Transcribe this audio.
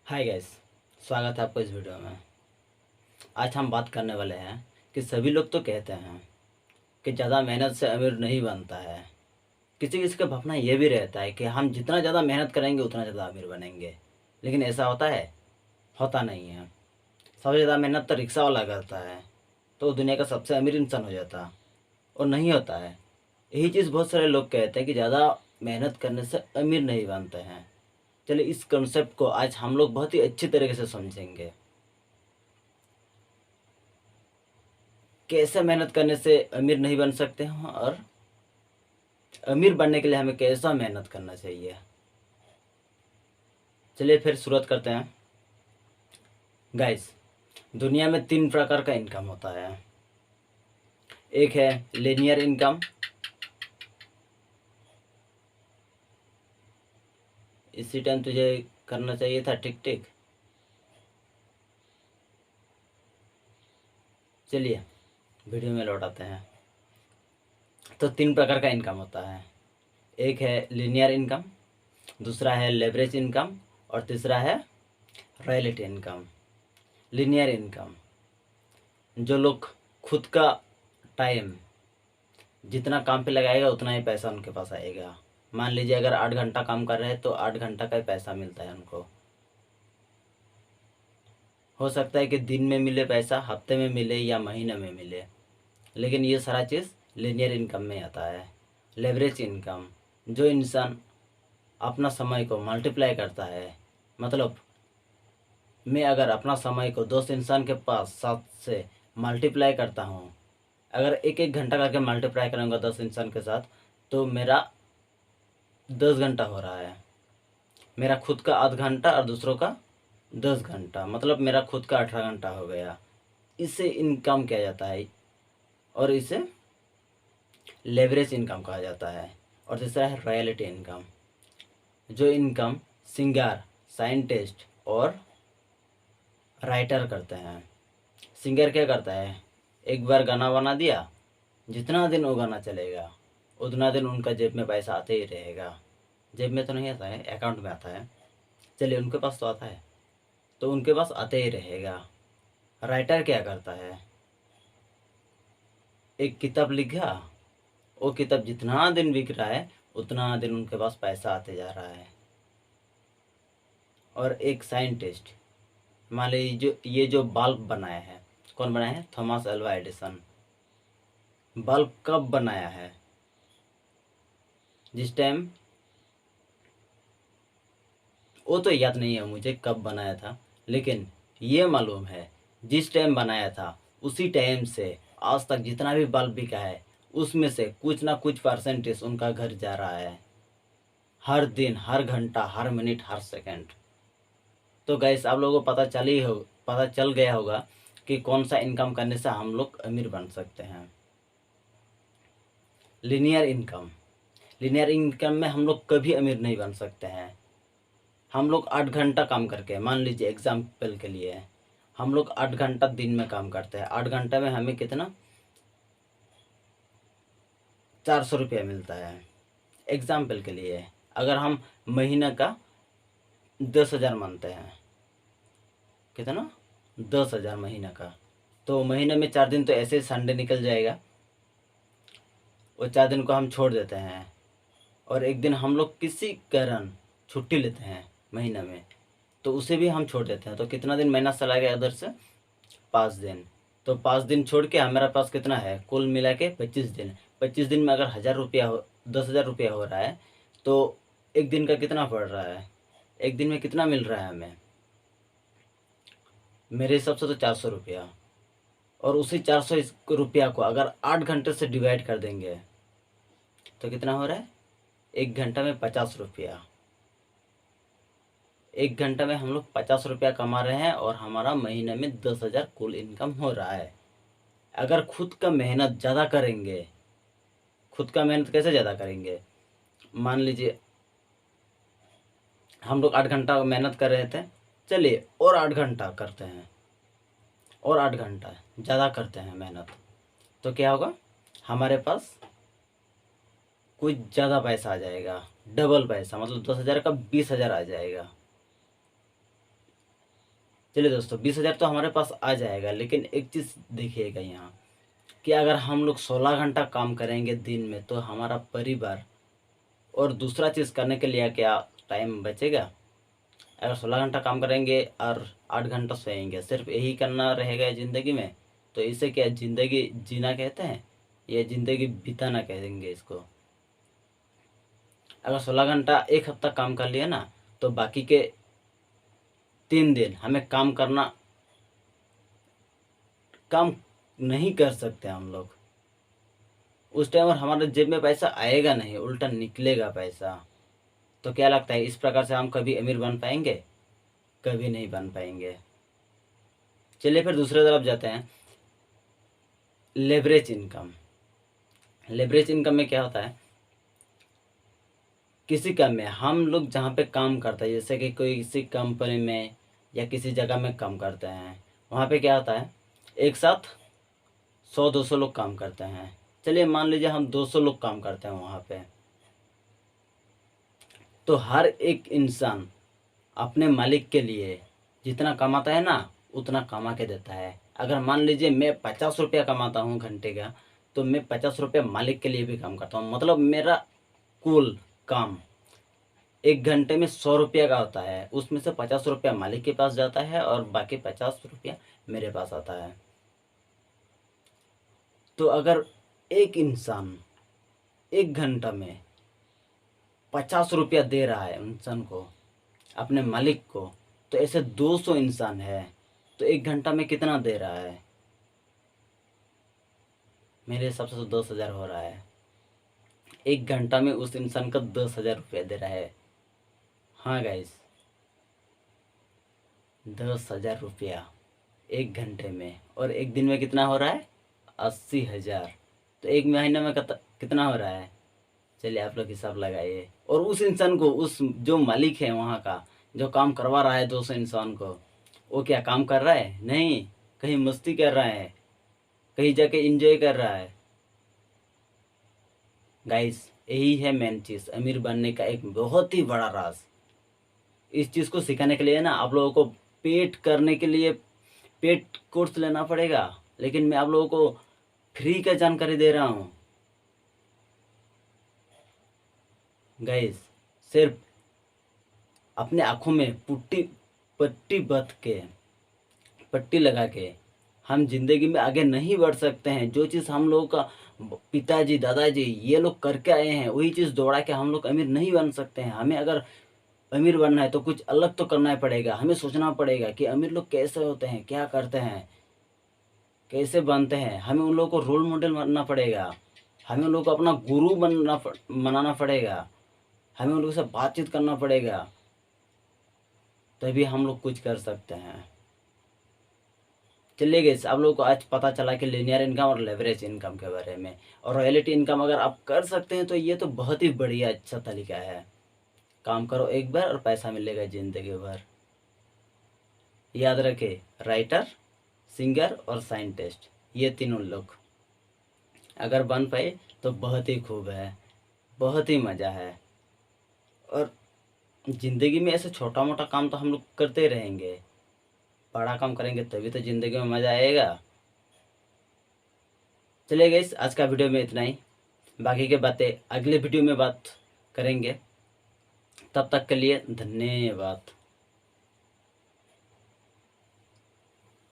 Hi guys, स्वागत है आपको इस वीडियो में। आज हम बात करने वाले हैं कि सभी लोग तो कहते हैं कि ज़्यादा मेहनत से अमीर नहीं बनता है। किसी किसी का भावना ये भी रहता है कि हम जितना ज़्यादा मेहनत करेंगे उतना ज़्यादा अमीर बनेंगे। लेकिन ऐसा होता है? होता नहीं है। सबसे ज़्यादा मेहनत तो रिक्शा वाला करता है तो वो दुनिया का सबसे अमीर इंसान हो जाता, और नहीं होता है। यही चीज़ बहुत सारे लोग कहते हैं कि ज़्यादा मेहनत करने से अमीर नहीं बनते हैं। चलिए इस कॉन्सेप्ट को आज हम लोग बहुत ही अच्छी तरीके से समझेंगे। कैसे मेहनत करने से अमीर नहीं बन सकते हैं, और अमीर बनने के लिए हमें कैसा मेहनत करना चाहिए। चलिए फिर शुरुआत करते हैं। गाइस, दुनिया में 3 प्रकार का इनकम होता है। एक है लीनियर इनकम। इसी टाइम तुझे करना चाहिए था टिक टिक। चलिए वीडियो में लौटाते हैं। तो 3 प्रकार का इनकम होता है। एक है लीनियर इनकम, दूसरा है लेवरेज इनकम, और तीसरा है रॉयल्टी इनकम। लीनियर इनकम, जो लोग खुद का टाइम जितना काम पे लगाएगा उतना ही पैसा उनके पास आएगा। मान लीजिए अगर 8 घंटा काम कर रहे हैं तो 8 घंटा का ही पैसा मिलता है उनको। हो सकता है कि दिन में मिले पैसा, हफ्ते में मिले या महीने में मिले, लेकिन ये सारा चीज़ लीनियर इनकम में आता है। लेवरेज इनकम, जो इंसान अपना समय को मल्टीप्लाई करता है, मतलब मैं अगर अपना समय को 10 इंसान के पास 7 से मल्टीप्लाई करता हूँ, अगर एक एक घंटा करके मल्टीप्लाई करूँगा 10 इंसान के साथ, तो मेरा 10 घंटा हो रहा है। मेरा खुद का आध घंटा और दूसरों का 10 घंटा, मतलब मेरा खुद का 18 घंटा हो गया। इसे इनकम किया जाता है, और इसे लेवरेज इनकम कहा जाता है। और तीसरा है रॉयल्टी इनकम, जो इनकम सिंगर, साइंटिस्ट और राइटर करते हैं। सिंगर क्या करता है? एक बार गाना बना दिया, जितना दिन वो गाना चलेगा उतना दिन उनका जेब में पैसा आते ही रहेगा। जेब में तो नहीं आता है, अकाउंट में आता है। चलिए उनके पास तो आता है, तो उनके पास आते ही रहेगा। राइटर क्या करता है? एक किताब लिखा, वो किताब जितना दिन बिक रहा है उतना दिन उनके पास पैसा आते जा रहा है। और एक साइंटिस्ट, मान लीजिए जो ये जो बल्ब बनाया है, कौन बनाया है? Thomas Alva Edison. बल्ब कब बनाया है? जिस टाइम, वो तो याद नहीं है मुझे कब बनाया था, लेकिन ये मालूम है जिस टाइम बनाया था उसी टाइम से आज तक जितना भी बल्ब बिका है उसमें से कुछ ना कुछ परसेंटेज उनका घर जा रहा है। हर दिन, हर घंटा, हर मिनट, हर सेकंड। तो गैस आप लोगों को पता चल गया होगा कि कौन सा इनकम करने से हम लोग अमीर बन सकते हैं। लीनियर इनकम, लीनियर इनकम में हम लोग कभी अमीर नहीं बन सकते हैं। हम लोग 8 घंटा काम करके, मान लीजिए एग्जाम्पल के लिए हम लोग 8 घंटा दिन में काम करते हैं। 8 घंटे में हमें कितना? 400 रुपया मिलता है। एग्जाम्पल के लिए अगर हम महीने का 10,000 मानते हैं, कितना? 10,000 महीने का, तो महीने में 4 दिन तो ऐसे ही संडे निकल जाएगा। वो 4 दिन को हम छोड़ देते हैं, और एक दिन हम लोग किसी कारण छुट्टी लेते हैं महीने में, तो उसे भी हम छोड़ देते हैं। तो कितना दिन महीना चला गया उधर से? 5 दिन। तो 5 दिन छोड़ के हमारे पास कितना है? कुल मिला के 25 दिन। 25 दिन में अगर 1,000 रुपया हो, 10,000 रुपया हो रहा है, तो एक दिन का कितना पड़ रहा है? एक दिन में कितना मिल रहा है हमें? मेरे हिसाब से तो 400 रुपया। और उसी 400 रुपया को अगर 8 घंटे से डिवाइड कर देंगे तो कितना हो रहा है? एक घंटा में 50 रुपया। एक घंटा में हम लोग 50 रुपया कमा रहे हैं, और हमारा महीने में 10,000 कुल इनकम हो रहा है। अगर खुद का मेहनत ज़्यादा करेंगे, खुद का मेहनत कैसे ज़्यादा करेंगे? मान लीजिए हम लोग 8 घंटा मेहनत कर रहे थे, चलिए और 8 घंटा करते हैं, और 8 घंटा ज़्यादा करते हैं मेहनत, तो क्या होगा? हमारे पास कुछ ज़्यादा पैसा आ जाएगा, डबल पैसा, मतलब 10,000 का 20,000 आ जाएगा। चलिए दोस्तों, 20,000 तो हमारे पास आ जाएगा, लेकिन एक चीज़ देखिएगा यहाँ कि अगर हम लोग 16 घंटा काम करेंगे दिन में तो हमारा परिवार और दूसरा चीज़ करने के लिए क्या टाइम बचेगा? अगर 16 घंटा काम करेंगे और 8 घंटा सोएंगे, सिर्फ यही करना रहेगा ज़िंदगी में, तो इसे क्या ज़िंदगी जीना कहते हैं या ज़िंदगी बिताना कहेंगे इसको? अगर 16 घंटा एक हफ्ता काम कर लिया ना, तो बाकी के 3 दिन हमें काम नहीं कर सकते हम लोग। उस टाइम और हमारे जेब में पैसा आएगा नहीं, उल्टा निकलेगा पैसा। तो क्या लगता है, इस प्रकार से हम कभी अमीर बन पाएंगे? कभी नहीं बन पाएंगे। चलिए फिर दूसरे तरफ जाते हैं, लेवरेज इनकम। लेवरेज इनकम में क्या होता है, किसी काम में हम लोग जहाँ पे काम करते हैं, जैसे कि कोई किसी कंपनी में या किसी जगह में काम करते हैं, वहाँ पे क्या होता है, एक साथ 100-200 लोग काम करते हैं। चलिए मान लीजिए हम 200 लोग काम करते हैं वहाँ पे, तो हर एक इंसान अपने मालिक के लिए जितना कमाता है ना, उतना कमा के देता है। अगर मान लीजिए मैं 50 रुपया कमाता हूँ घंटे का, तो मैं 50 रुपया मालिक के लिए भी काम करता हूँ। मतलब मेरा कुल काम एक घंटे में 100 रुपया का होता है, उसमें से 50 रुपया मालिक के पास जाता है और बाकी 50 रुपया मेरे पास आता है। तो अगर एक इंसान एक घंटा में 50 रुपया दे रहा है इंसान को, अपने मालिक को, तो ऐसे 200 इंसान है, तो एक घंटा में कितना दे रहा है? मेरे हिसाब से तो 10,000 हो रहा है। एक घंटा में उस इंसान का 10,000 रुपया दे रहा है। हाँ गाइस, 10,000 रुपया एक घंटे में, और एक दिन में कितना हो रहा है? 80,000। तो एक महीने में कितना हो रहा है? चलिए आप लोग हिसाब लगाइए। और उस इंसान को, उस जो मालिक है वहाँ का, जो काम करवा रहा है 200 इंसान को, वो क्या काम कर रहा है? नहीं, कहीं मस्ती कर रहा है, कहीं जाके एंजॉय कर रहा है। गाइस, यही है मेन चीज़ अमीर बनने का एक बहुत ही बड़ा राज। इस चीज़ को सिखाने के लिए ना आप लोगों को पेड करने के लिए पेड कोर्स लेना पड़ेगा, लेकिन मैं आप लोगों को फ्री का जानकारी दे रहा हूँ गाइस। सिर्फ अपने आँखों में पट्टी बंध के, पट्टी लगा के हम जिंदगी में आगे नहीं बढ़ सकते हैं। जो चीज़ हम लोगों का पिताजी दादाजी ये लोग करके आए हैं, वही चीज़ दोहरा के हम लोग अमीर नहीं बन सकते हैं। हमें अगर अमीर बनना है तो कुछ अलग तो करना ही पड़ेगा। हमें सोचना पड़ेगा कि अमीर लोग कैसे होते हैं, क्या करते हैं, कैसे बनते हैं। हमें उन लोगों को रोल मॉडल बनना पड़ेगा, हमें उन लोगों को अपना गुरु बनाना पड़ेगा, हमें उन लोगों से बातचीत करना पड़ेगा, तभी हम लोग कुछ कर सकते हैं। चलिए गाइस, आप लोगों को आज पता चला कि लीनियर इनकम और लेवरेज इनकम के बारे में। और रॉयल्टी इनकम अगर आप कर सकते हैं तो ये तो बहुत ही बढ़िया अच्छा तरीका है। काम करो एक बार और पैसा मिलेगा ज़िंदगी भर। याद रखें, राइटर, सिंगर और साइंटिस्ट, ये तीनों लोग अगर बन पाए तो बहुत ही खूब है, बहुत ही मज़ा है। और ज़िंदगी में ऐसे छोटा मोटा काम तो हम लोग करते ही रहेंगे, बड़ा काम करेंगे तभी तो ज़िंदगी में मज़ा आएगा। चलिए गाइस, आज का वीडियो में इतना ही। बाकी की बातें अगले वीडियो में बात करेंगे। तब तक के लिए धन्यवाद।